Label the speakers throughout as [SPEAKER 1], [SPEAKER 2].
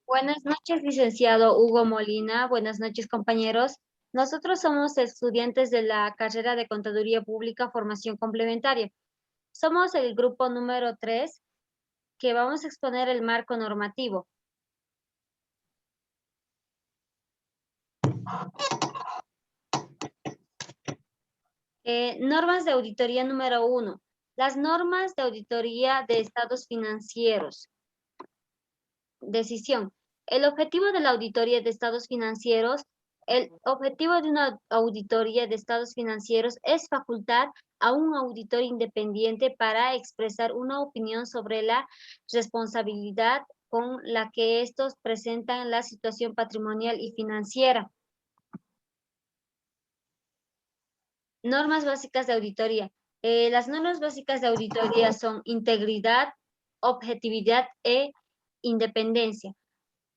[SPEAKER 1] Buenas noches, licenciado Hugo Molina. Buenas noches, compañeros. Nosotros somos estudiantes de la carrera de Contaduría Pública, Formación Complementaria. Somos el grupo número 3 que vamos a exponer el marco normativo. Normas de auditoría número 1. Las normas de auditoría de estados financieros. Decisión. El objetivo de la auditoría de estados financieros, el objetivo de una auditoría de estados financieros es facultar a un auditor independiente para expresar una opinión sobre la responsabilidad con la que estos presentan la situación patrimonial y financiera. Normas básicas de auditoría. Las normas básicas de auditoría son integridad, objetividad e independencia.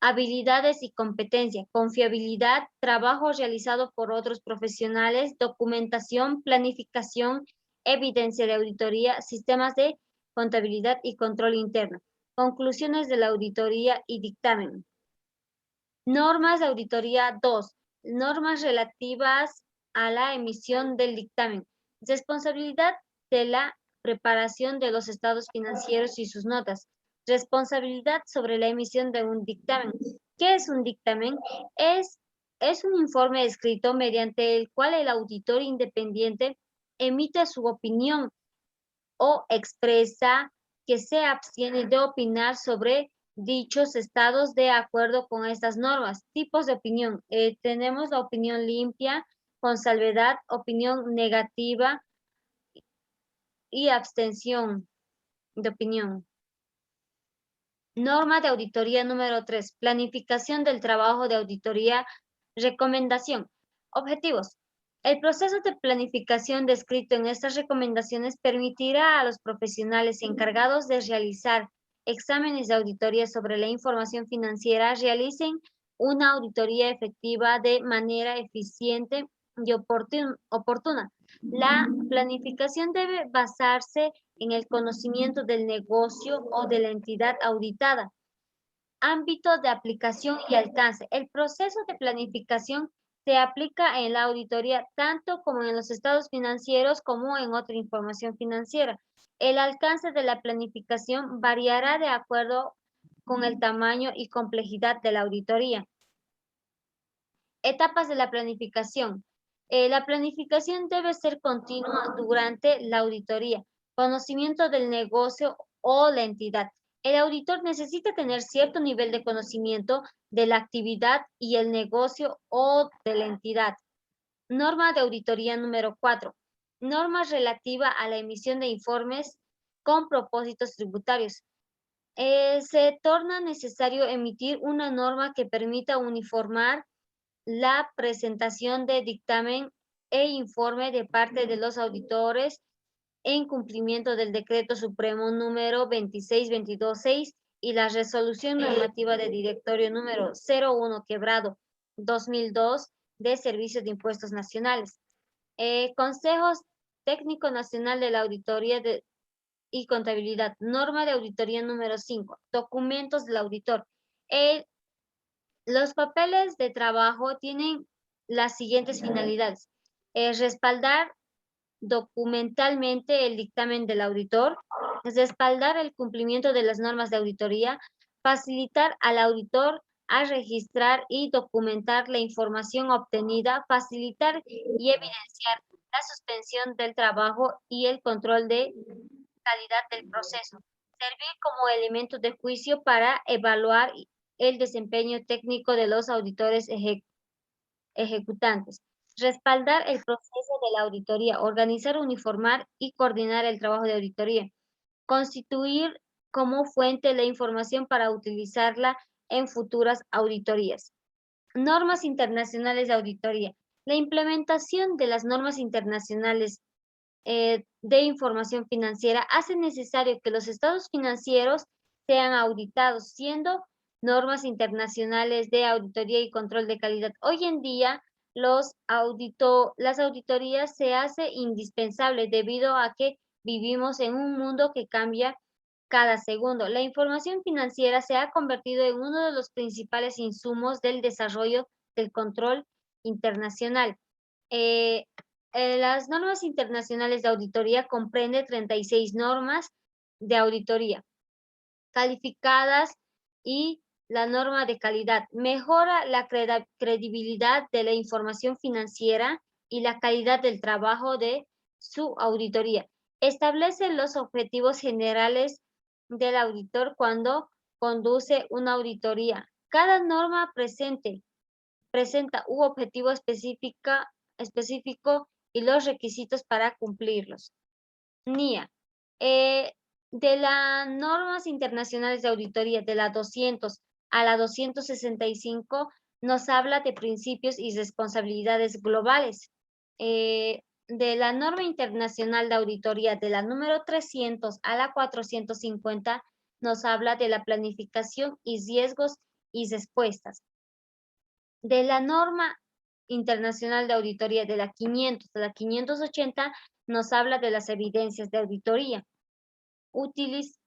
[SPEAKER 1] Habilidades y competencia, confiabilidad, trabajo realizado por otros profesionales, documentación, planificación, evidencia de auditoría, sistemas de contabilidad y control interno. Conclusiones de la auditoría y dictamen. Normas de auditoría 2. Normas relativas a la emisión del dictamen. Responsabilidad de la preparación de los estados financieros y sus notas. Responsabilidad sobre la emisión de un dictamen. ¿Qué es un dictamen? Es un informe escrito mediante el cual el auditor independiente emite su opinión o expresa que se abstiene de opinar sobre dichos estados de acuerdo con estas normas. Tipos de opinión. Tenemos la opinión limpia, con salvedad, opinión negativa y abstención de opinión. Norma de auditoría número 3. Planificación del trabajo de auditoría. Recomendación. Objetivos. El proceso de planificación descrito en estas recomendaciones permitirá a los profesionales encargados de realizar exámenes de auditoría sobre la información financiera realicen una auditoría efectiva de manera eficiente y oportuna. La planificación debe basarse en el conocimiento del negocio o de la entidad auditada. Ámbito de aplicación y alcance. El proceso de planificación se aplica en la auditoría tanto como en los estados financieros como en otra información financiera. El alcance de la planificación variará de acuerdo con el tamaño y complejidad de la auditoría. Etapas de la planificación. La planificación debe ser continua durante la auditoría. Conocimiento del negocio o la entidad. El auditor necesita tener cierto nivel de conocimiento de la actividad y el negocio o de la entidad. Norma de auditoría número 4. Norma relativa a la emisión de informes con propósitos tributarios. Se torna necesario emitir una norma que permita uniformar la presentación de dictamen e informe de parte de los auditores en cumplimiento del Decreto Supremo número 26226 y la Resolución Normativa de Directorio número 01/2002 de Servicios de Impuestos Nacionales. Consejos Técnico Nacional de la Auditoría y Contabilidad. Norma de auditoría número 5. Documentos del auditor. Los papeles de trabajo tienen las siguientes finalidades. Respaldar documentalmente el dictamen del auditor, respaldar el cumplimiento de las normas de auditoría, facilitar al auditor a registrar y documentar la información obtenida, facilitar y evidenciar la suspensión del trabajo y el control de calidad del proceso, servir como elemento de juicio para evaluar el desempeño técnico de los auditores ejecutantes, respaldar el proceso de la auditoría, organizar, uniformar y coordinar el trabajo de auditoría, constituir como fuente la información para utilizarla en futuras auditorías. Normas internacionales de auditoría. La implementación de las normas internacionales de información financiera hace necesario que los estados financieros sean auditados, siendo normas internacionales de auditoría y control de calidad. Hoy en día, las auditorías se hace indispensable debido a que vivimos en un mundo que cambia cada segundo. La información financiera se ha convertido en uno de los principales insumos del desarrollo del control internacional. Las normas internacionales de auditoría comprenden 36 normas de auditoría calificadas y la norma de calidad. Mejora la credibilidad de la información financiera y la calidad del trabajo de su auditoría. Establece los objetivos generales del auditor cuando conduce una auditoría. Cada norma presenta un objetivo específico y los requisitos para cumplirlos. NIA. De las normas internacionales de auditoría, de la 200 a la 265, nos habla de principios y responsabilidades globales. De la norma internacional de auditoría, de la número 300 a la 450, nos habla de la planificación y riesgos y respuestas. De la norma internacional de auditoría, de la 500 a la 580, nos habla de las evidencias de auditoría.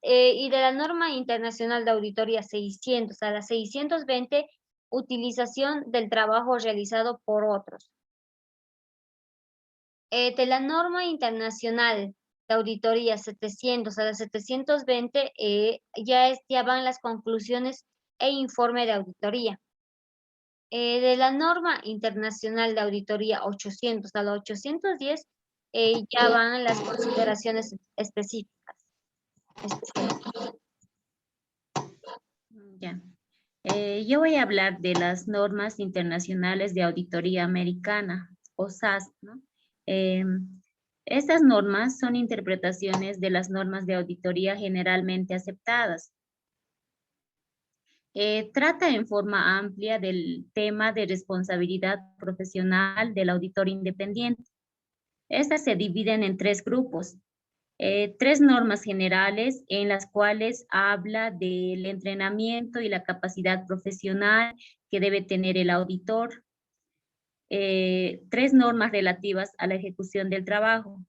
[SPEAKER 1] Y de la norma internacional de auditoría 600 a la 620, utilización del trabajo realizado por otros. De la norma internacional de auditoría 700 a la 720, ya van las conclusiones e informe de auditoría. De la norma internacional de auditoría 800 a la 810, ya van las consideraciones específicas.
[SPEAKER 2] Ya. Yo voy a hablar de las normas internacionales de auditoría americana, o SAS, ¿no? Estas normas son interpretaciones de las normas de auditoría generalmente aceptadas. Trata en forma amplia del tema de responsabilidad profesional del auditor independiente. Estas se dividen en tres grupos. Tres normas generales en las cuales habla del entrenamiento y la capacidad profesional que debe tener el auditor. Tres normas relativas a la ejecución del trabajo.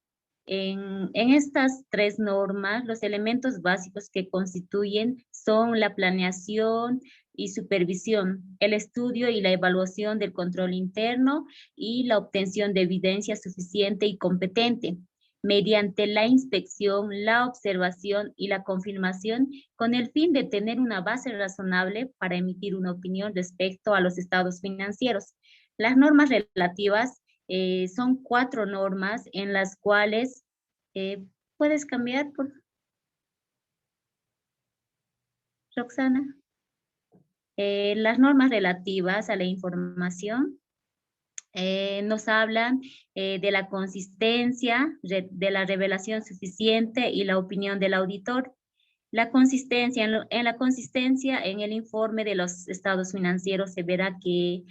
[SPEAKER 2] En estas tres normas, los elementos básicos que constituyen son la planeación y supervisión, el estudio y la evaluación del control interno y la obtención de evidencia suficiente y competente mediante la inspección, la observación y la confirmación con el fin de tener una base razonable para emitir una opinión respecto a los estados financieros. Las normas relativas son 4 normas en las cuales puedes cambiar, por Roxana. Las normas relativas a la información nos hablan de la consistencia, de la revelación suficiente y la opinión del auditor. La consistencia, en la consistencia en el informe de los estados financieros se verá que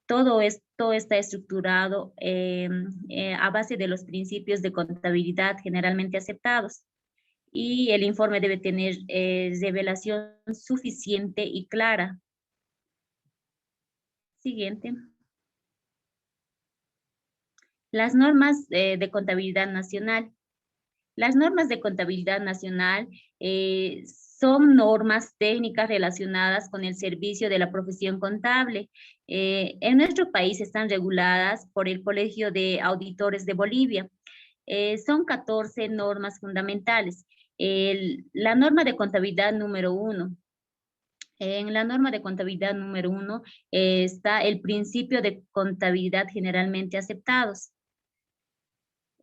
[SPEAKER 2] todo esto está estructurado a base de los principios de contabilidad generalmente aceptados. Y el informe debe tener revelación suficiente y clara. Siguiente. Las normas de contabilidad nacional. Las normas de contabilidad nacional son normas técnicas relacionadas con el servicio de la profesión contable. En nuestro país están reguladas por el Colegio de Auditores de Bolivia. Son 14 normas fundamentales. La norma de contabilidad número 1. En la norma de contabilidad número 1 está el principio de contabilidad generalmente aceptados.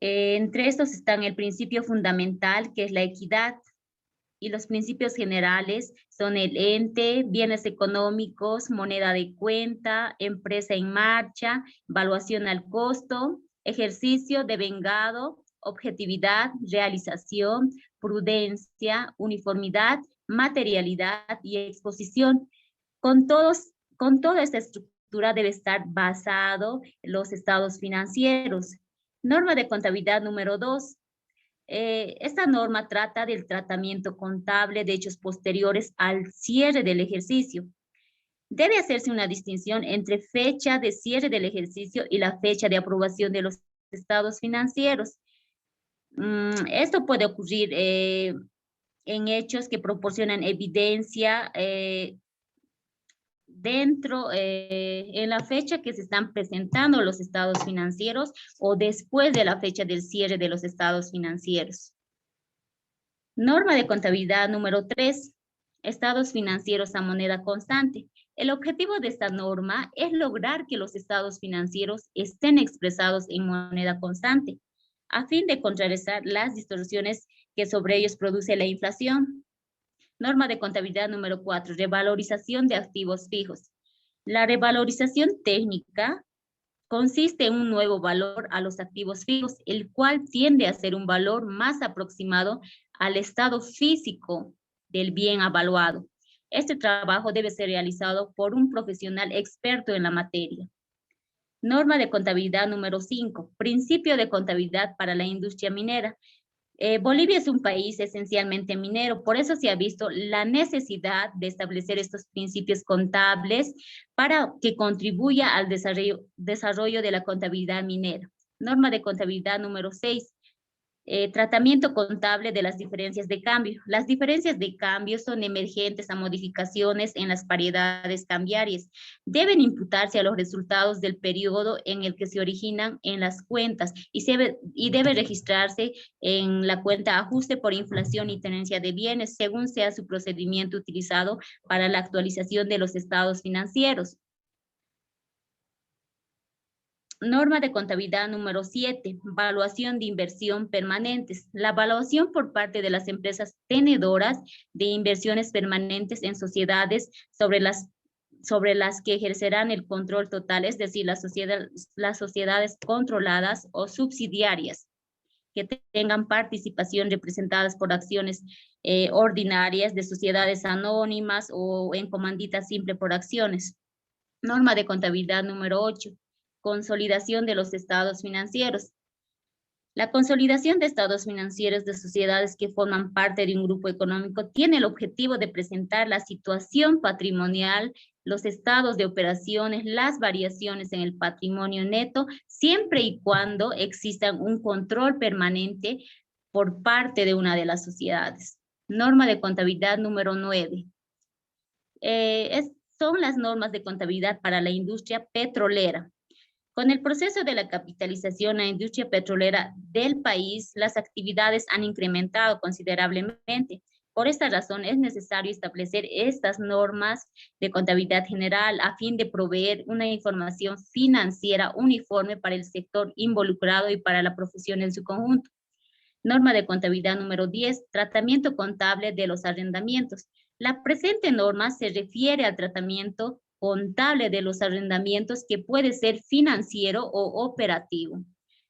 [SPEAKER 2] Entre estos están el principio fundamental, que es la equidad, y los principios generales son el ente, bienes económicos, moneda de cuenta, empresa en marcha, evaluación al costo, ejercicio devengado, objetividad, realización, prudencia, uniformidad, materialidad y exposición. Con toda esta estructura debe estar basado en los estados financieros. Norma de contabilidad número 2. Esta norma trata del tratamiento contable de hechos posteriores al cierre del ejercicio. Debe hacerse una distinción entre fecha de cierre del ejercicio y la fecha de aprobación de los estados financieros. Esto puede ocurrir en hechos que proporcionan evidencia en la fecha que se están presentando los estados financieros o después de la fecha del cierre de los estados financieros. Norma de contabilidad número 3, estados financieros a moneda constante. El objetivo de esta norma es lograr que los estados financieros estén expresados en moneda constante, a fin de contrarrestar las distorsiones que sobre ellos produce la inflación. Norma de contabilidad número 4, revalorización de activos fijos. La revalorización técnica consiste en un nuevo valor a los activos fijos, el cual tiende a ser un valor más aproximado al estado físico del bien evaluado. Este trabajo debe ser realizado por un profesional experto en la materia. Norma de contabilidad número 5, principio de contabilidad para la industria minera. Bolivia es un país esencialmente minero, por eso se ha visto la necesidad de establecer estos principios contables para que contribuya al desarrollo de la contabilidad minera. Norma de contabilidad número 6, tratamiento contable de las diferencias de cambio. Las diferencias de cambio son emergentes a modificaciones en las paridades cambiarias. Deben imputarse a los resultados del periodo en el que se originan en las cuentas y debe registrarse en la cuenta ajuste por inflación y tenencia de bienes, según sea su procedimiento utilizado para la actualización de los estados financieros. Norma de contabilidad número 7, evaluación de inversión permanentes. La evaluación por parte de las empresas tenedoras de inversiones permanentes en sociedades sobre las que ejercerán el control total, es decir, las sociedades controladas o subsidiarias que tengan participación representadas por acciones ordinarias de sociedades anónimas o en comandita simple por acciones. Norma de contabilidad número 8. Consolidación de los estados financieros. La consolidación de estados financieros de sociedades que forman parte de un grupo económico tiene el objetivo de presentar la situación patrimonial, los estados de operaciones, las variaciones en el patrimonio neto, siempre y cuando existan un control permanente por parte de una de las sociedades. Norma de contabilidad número 9. Son las normas de contabilidad para la industria petrolera. Con el proceso de la capitalización en la industria petrolera del país, las actividades han incrementado considerablemente. Por esta razón, es necesario establecer estas normas de contabilidad general a fin de proveer una información financiera uniforme para el sector involucrado y para la profesión en su conjunto. Norma de contabilidad número 10, tratamiento contable de los arrendamientos. La presente norma se refiere al tratamiento contable de los arrendamientos que puede ser financiero o operativo.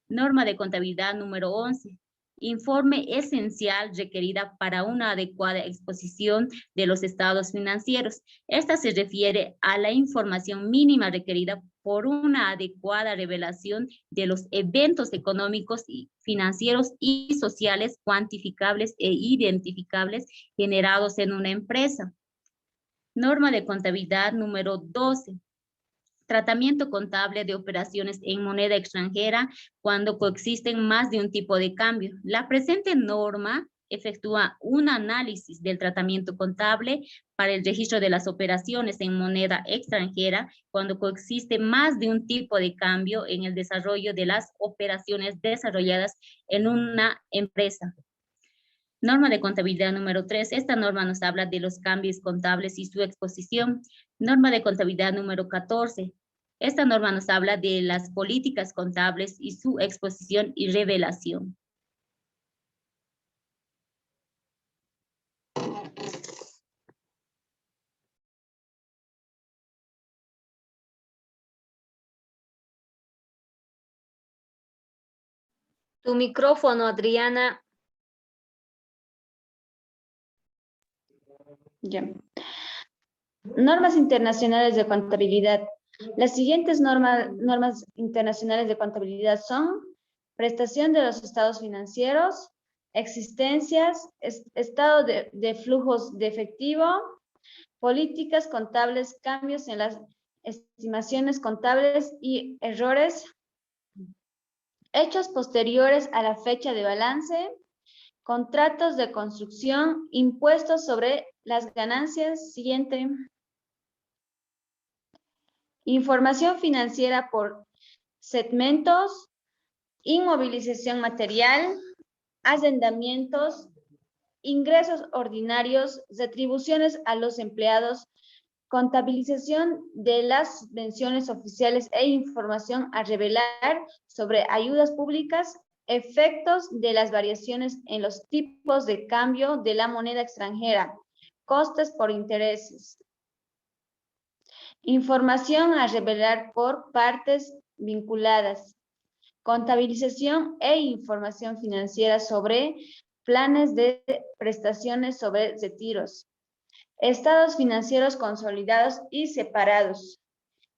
[SPEAKER 2] Norma de contabilidad número 11. Informe esencial requerida para una adecuada exposición de los estados financieros. Esta se refiere a la información mínima requerida por una adecuada revelación de los eventos económicos y financieros y sociales cuantificables e identificables generados en una empresa. Norma de contabilidad número 12. Tratamiento contable de operaciones en moneda extranjera cuando coexisten más de un tipo de cambio. La presente norma efectúa un análisis del tratamiento contable para el registro de las operaciones en moneda extranjera cuando coexiste más de un tipo de cambio en el desarrollo de las operaciones desarrolladas en una empresa. Norma de contabilidad número 3. Esta norma nos habla de los cambios contables y su exposición. Norma de contabilidad número 14. Esta norma nos habla de las políticas contables y su exposición y revelación.
[SPEAKER 1] Tu micrófono, Adriana.
[SPEAKER 3] Ya. Normas internacionales de contabilidad. Las siguientes normas internacionales de contabilidad son prestación de los estados financieros, existencias, estado de flujos de efectivo, políticas contables, cambios en las estimaciones contables y errores, hechos posteriores a la fecha de balance, contratos de construcción, impuestos sobre las ganancias. Siguiente. Información financiera por segmentos, inmovilización material, arrendamientos, ingresos ordinarios, retribuciones a los empleados, contabilización de las subvenciones oficiales e información a revelar sobre ayudas públicas, efectos de las variaciones en los tipos de cambio de la moneda extranjera, costes por intereses. Información a revelar por partes vinculadas, contabilización e información financiera sobre planes de prestaciones sobre retiros, estados financieros consolidados y separados,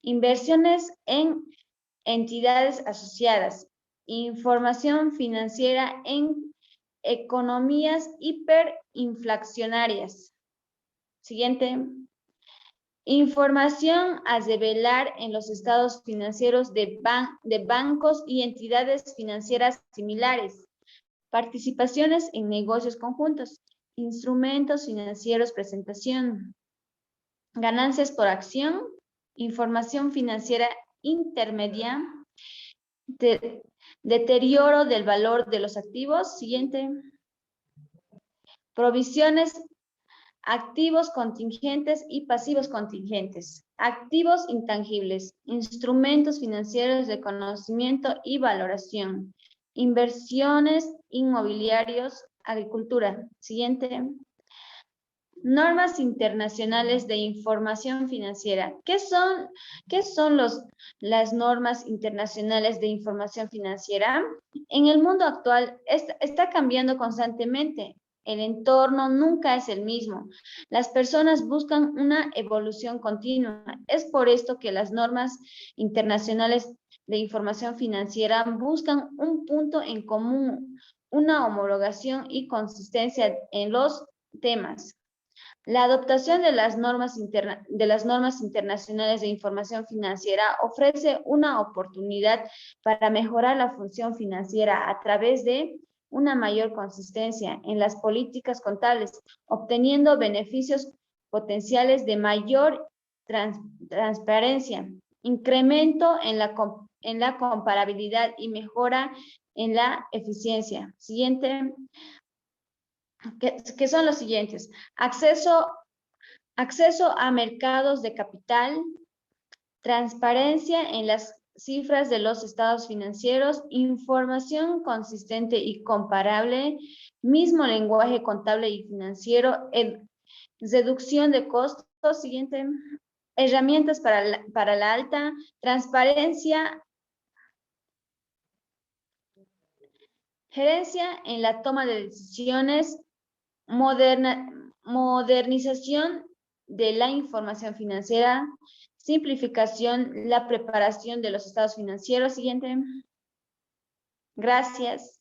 [SPEAKER 3] inversiones en entidades asociadas, información financiera en economías hiperinflacionarias. Siguiente. Información a revelar en los estados financieros de bancos y entidades financieras similares, participaciones en negocios conjuntos, instrumentos financieros, presentación, ganancias por acción, información financiera intermedia, deterioro del valor de los activos. Siguiente. Provisiones, activos contingentes y pasivos contingentes, activos intangibles, instrumentos financieros de conocimiento y valoración, inversiones inmobiliarios, agricultura. Siguiente. Normas internacionales de información financiera. ¿Qué son las normas internacionales de información financiera? En el mundo actual está cambiando constantemente. El entorno nunca es el mismo. Las personas buscan una evolución continua. Es por esto que las normas internacionales de información financiera buscan un punto en común, una homologación y consistencia en los temas. La adoptación de las normas internacionales de información financiera ofrece una oportunidad para mejorar la función financiera a través de una mayor consistencia en las políticas contables, obteniendo beneficios potenciales de mayor transparencia, incremento en la comparabilidad y mejora en la eficiencia. Siguiente. Que son los siguientes: acceso a mercados de capital, transparencia en las cifras de los estados financieros, información consistente y comparable, mismo lenguaje contable y financiero, reducción de costos. Siguiente. Herramientas para la alta transparencia, gerencia en la toma de decisiones, modernización de la información financiera, simplificación, la preparación de los estados financieros. Siguiente. Gracias.